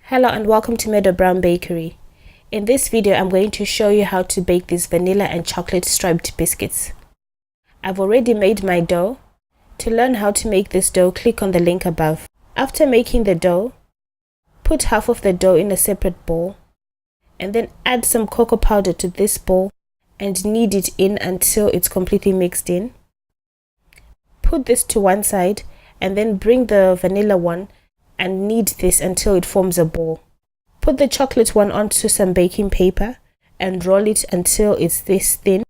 Hello and welcome to Meadow Bakery. In this video, I'm going to show you how to bake these vanilla and chocolate striped biscuits. I've already made my dough. To learn how to make this dough, click on the link above. After making the dough, put half of the dough in a separate bowl and then add some cocoa powder to this bowl and knead it in until it's completely mixed in. Put this to one side and then bring the vanilla one and knead this until it forms a ball. Put the chocolate one onto some baking paper and roll it until it's this thin,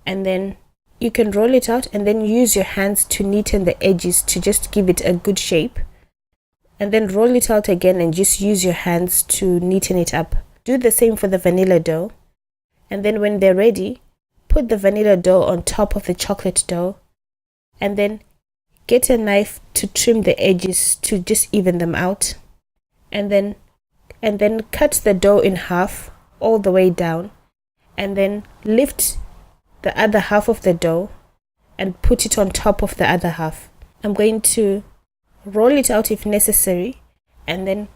and then you can roll it out and then use your hands to neaten the edges to just give it a good shape, and then roll it out again and just use your hands to neaten it up. Do the same for the vanilla dough, and then when they're ready, put the vanilla dough on top of the chocolate dough and then get a knife to trim the edges to just even them out, and then cut the dough in half all the way down, and then lift the other half of the dough and put it on top of the other half. I'm going to roll it out if necessary and then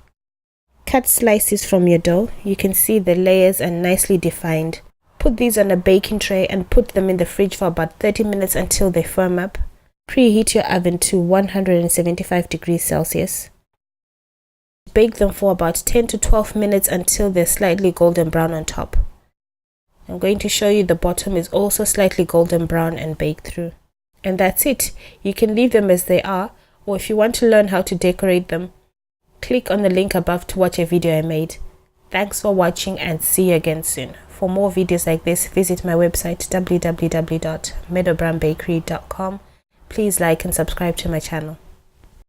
cut slices from your dough. You can see the layers are nicely defined. Put these on a baking tray and put them in the fridge for about 30 minutes until they firm up. Preheat your oven to 175 degrees Celsius. Bake them for about 10 to 12 minutes until they're slightly golden brown on top. I'm going to show you the bottom is also slightly golden brown and baked through. And that's it. You can leave them as they are, or if you want to learn how to decorate them, click on the link above to watch a video I made. Thanks for watching and see you again soon. For more videos like this, visit my website www.meadowbakery.com. Please like and subscribe to my channel.